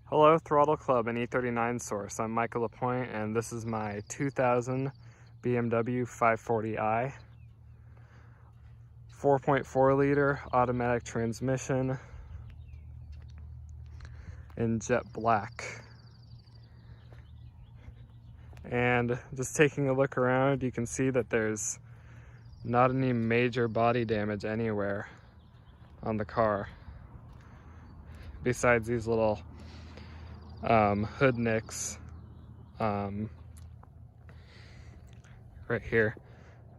Hello, Throttle Club and E39 Source. I'm Michael Lapointe, and this is my 2000 BMW 540i. 4.4 liter automatic transmission in jet black. And just taking a look around, you can see that there's not any major body damage anywhere on the car, besides these little hood nicks right here.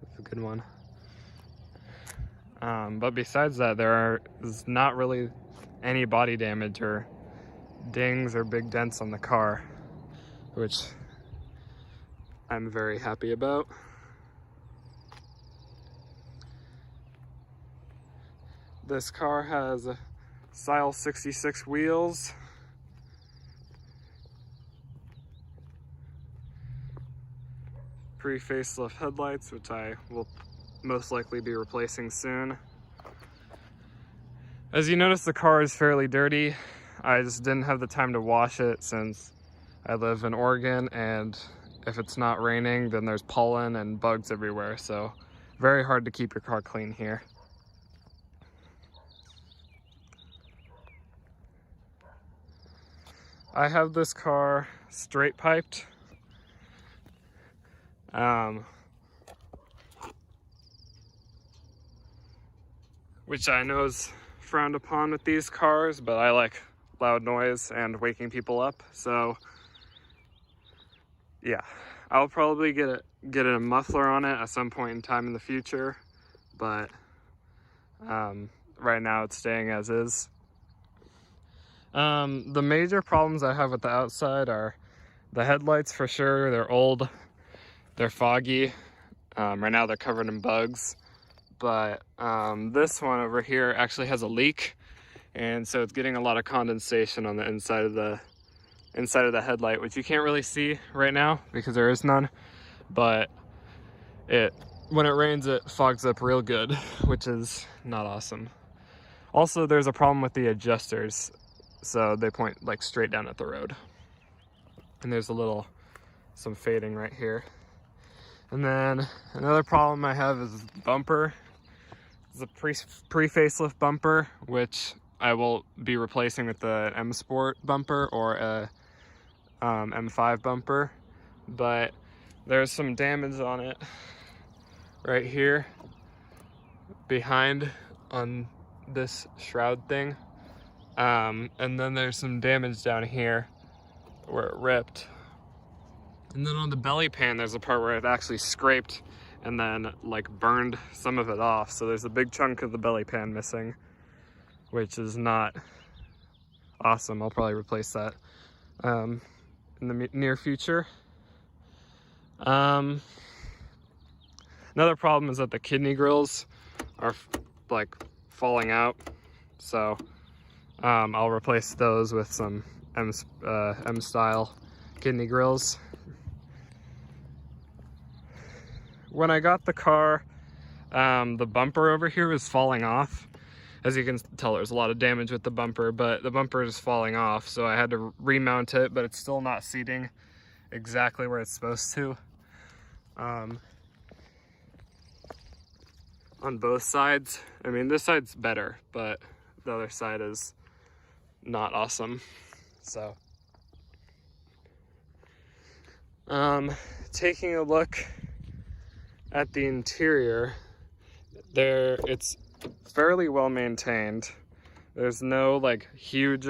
That's a good one. But besides that, there is not really any body damage or dings or big dents on the car, which I'm very happy about. This car has Style 66 wheels, pre-facelift headlights, which I will most likely be replacing soon. As you notice, the car is fairly dirty. I just didn't have the time to wash it since I live in Oregon, and if it's not raining, then there's pollen and bugs everywhere, so very hard to keep your car clean here. I have this car straight piped. Which I know is frowned upon with these cars, but I like loud noise and waking people up, so yeah. I'll probably get a muffler on it at some point in time in the future, but right now it's staying as is. The major problems I have with the outside are the headlights, for sure. They're old, they're foggy. Right now they're covered in bugs, but this one over here actually has a leak, and so it's getting a lot of condensation on the inside of the headlight, which you can't really see right now because there is none, but when it rains it fogs up real good, which is not awesome. Also, there's a problem with the adjusters, so they point like straight down at the road, and there's some fading right here. And then another problem I have is the bumper. It's a pre-facelift bumper, which I will be replacing with the M Sport bumper or a M5 bumper, but there's some damage on it right here behind on this shroud thing, and then there's some damage down here where it ripped. And then on the belly pan, there's a part where it actually scraped and then like burned some of it off. So there's a big chunk of the belly pan missing, which is not awesome. I'll probably replace that in the near future. Another problem is that the kidney grills are like falling out. So I'll replace those with some M style kidney grills. When I got the car, the bumper over here was falling off. As you can tell, there's a lot of damage with the bumper, but the bumper is falling off, so I had to remount it, but it's still not seating exactly where it's supposed to. On both sides. I mean, this side's better, but the other side is not awesome. So, taking a look at the interior, it's fairly well maintained. There's no like huge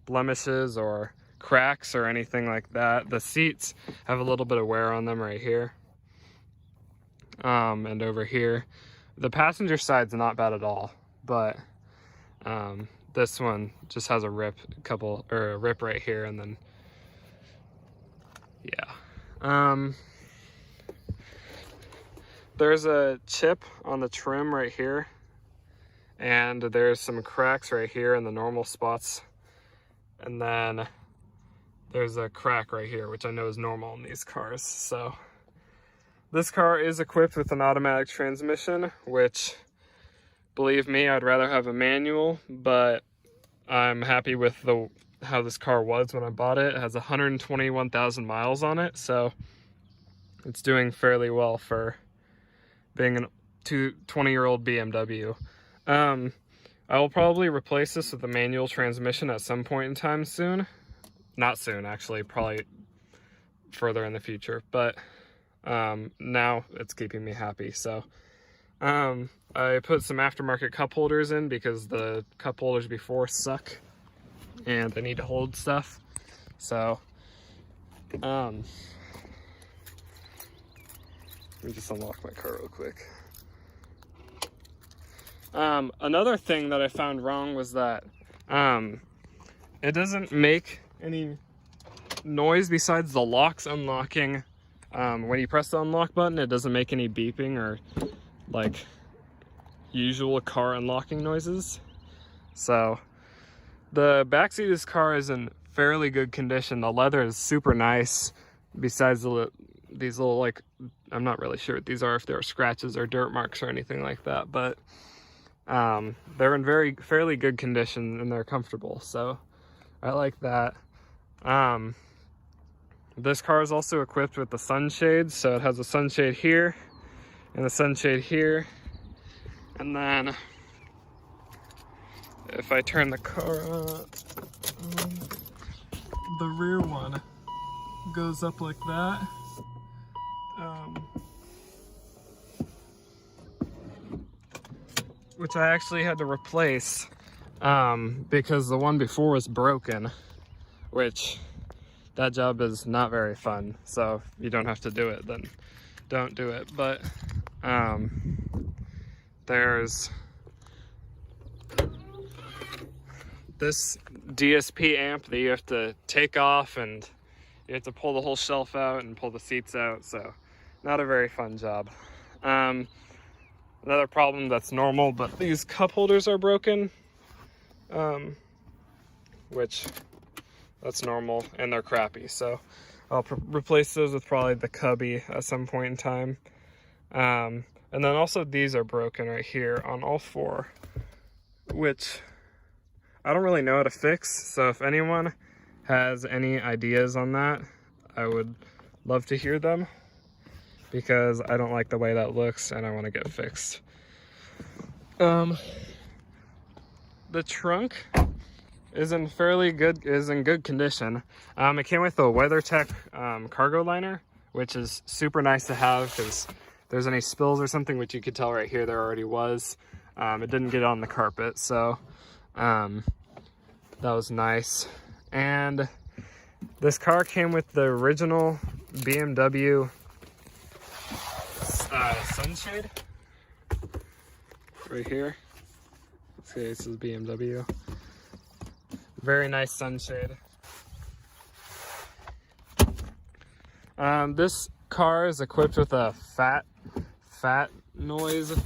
blemishes or cracks or anything like that. The seats have a little bit of wear on them right here, and over here. The passenger side's not bad at all, but this one just has a rip right here, and then yeah. There's a chip on the trim right here, and there's some cracks right here in the normal spots, and then there's a crack right here, which I know is normal in these cars. So this car is equipped with an automatic transmission, which, believe me, I'd rather have a manual, but I'm happy with the how this car was when I bought it. It has 121,000 miles on it, so it's doing fairly well for being a 20-year-old BMW. I will probably replace this with a manual transmission at some point in time soon. Not soon, actually, probably further in the future, but now it's keeping me happy. So I put some aftermarket cup holders in because the cup holders before suck and they need to hold stuff. So let me just unlock my car real quick. Another thing that I found wrong was that it doesn't make any noise besides the locks unlocking. When you press the unlock button, it doesn't make any beeping or like usual car unlocking noises. So the backseat of this car is in fairly good condition. The leather is super nice, besides these little, like, I'm not really sure what these are, if they're scratches or dirt marks or anything like that, but they're in fairly good condition and they're comfortable, so I like that. This car is also equipped with the sunshades, so it has a sunshade here and a sunshade here, and then if I turn the car up, the rear one goes up like that. Which I actually had to replace because the one before was broken, which that job is not very fun. So if you don't have to do it, then don't do it. But there's this DSP amp that you have to take off, and you have to pull the whole shelf out and pull the seats out. So not a very fun job. Another problem that's normal, but these cup holders are broken, which that's normal, and they're crappy. So I'll replace those with probably the cubby at some point in time. And then also these are broken right here on all four, which I don't really know how to fix. So if anyone has any ideas on that, I would love to hear them, because I don't like the way that looks and I want to get fixed. The trunk is in good condition. It came with a WeatherTech cargo liner, which is super nice to have because if there's any spills or something, which you could tell right here there already was, it didn't get on the carpet, so that was nice. And this car came with the original BMW sunshade right here. See, this is BMW. Very nice sunshade. This car is equipped with a fat noise.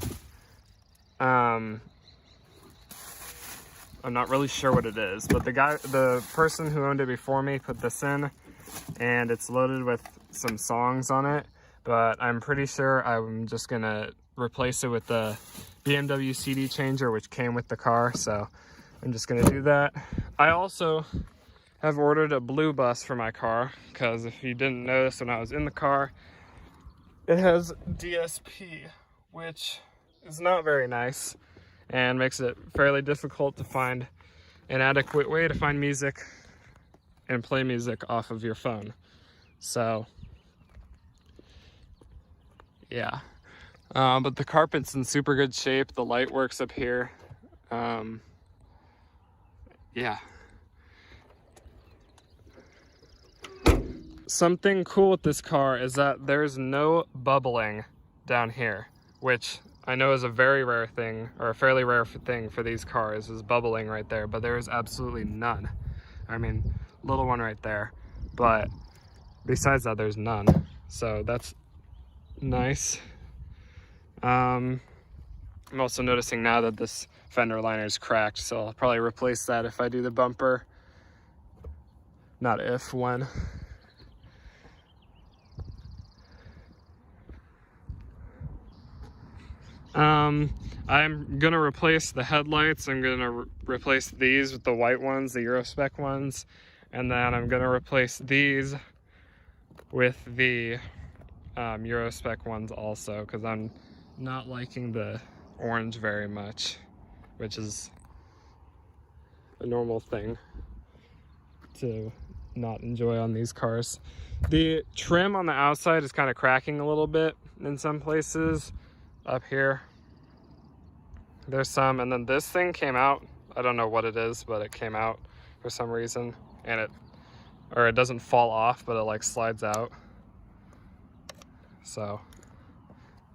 I'm not really sure what it is, but the person who owned it before me put this in, and it's loaded with some songs on it. But I'm pretty sure I'm just gonna replace it with the BMW CD changer, which came with the car, so I'm just gonna do that. I also have ordered a blue bus for my car, because if you didn't notice when I was in the car, it has DSP, which is not very nice and makes it fairly difficult to find an adequate way to find music and play music off of your phone. So yeah, but the carpet's in super good shape. The light works up here. Yeah. Something cool with this car is that there's no bubbling down here, which I know is a very rare thing, or a fairly rare thing for these cars, is bubbling right there, but there is absolutely none. I mean, little one right there, but besides that, there's none. So that's nice. I'm also noticing now that this fender liner is cracked, so I'll probably replace that if I do the bumper. Not if, when. I'm gonna replace the headlights. I'm gonna replace these with the white ones, the Eurospec ones, and then I'm gonna replace these with the Eurospec ones also, because I'm not liking the orange very much, which is a normal thing to not enjoy on these cars. The trim on the outside is kind of cracking a little bit in some places. Up here there's some, and then this thing came out. I don't know what it is, but it came out for some reason, and it doesn't fall off, but it like slides out. So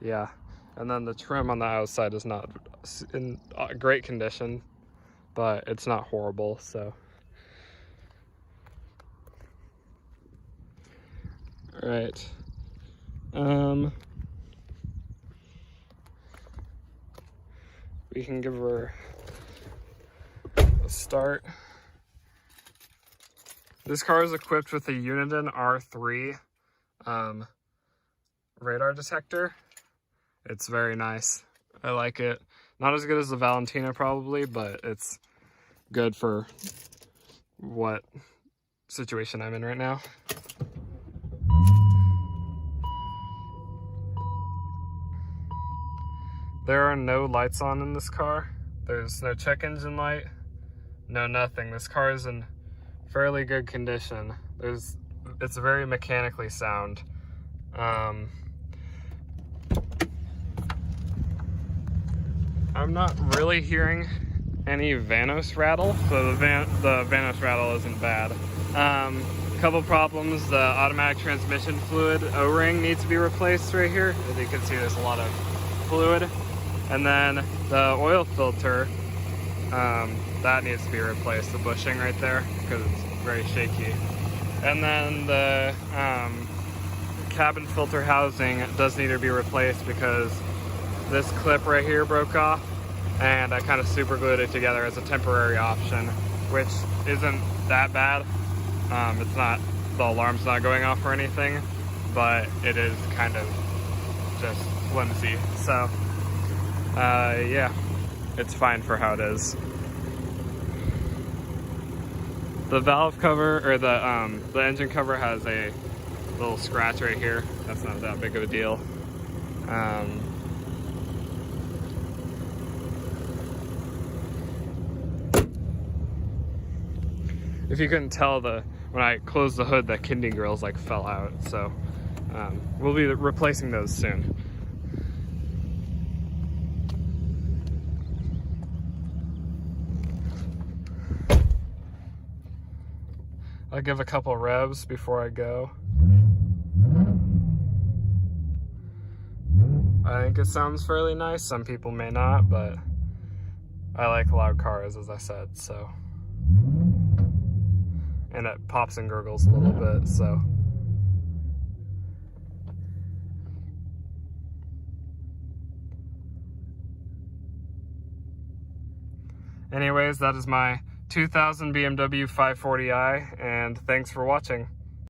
yeah, and then the trim on the outside is not in great condition, but it's not horrible. So all right, we can give her a start. This car is equipped with a Uniden R3 radar detector. It's very nice. I like it. Not as good as the Valentina probably, but it's good for what situation I'm in right now. There are no lights on in this car. There's no check engine light, no nothing. This car is in fairly good condition. It's very mechanically sound. I'm not really hearing any Vanos rattle, so the Vanos rattle isn't bad. Couple problems: the automatic transmission fluid O-ring needs to be replaced right here. As you can see, there's a lot of fluid. And then the oil filter, that needs to be replaced, the bushing right there, because it's very shaky. And then the cabin filter housing does need to be replaced because this clip right here broke off, and I kind of super glued it together as a temporary option, which isn't that bad. It's not, the alarm's not going off or anything, but it is kind of just flimsy. So yeah, it's fine for how it is. The valve cover, or the engine cover, has a little scratch right here. That's not that big of a deal. If you couldn't tell, when I closed the hood, the kidney grills like fell out. So we'll be replacing those soon. I'll give a couple revs before I go. I think it sounds fairly nice. Some people may not, but I like loud cars, as I said, so. And it pops and gurgles a little bit, so. Anyways, that is my 2000 BMW 540i, and thanks for watching.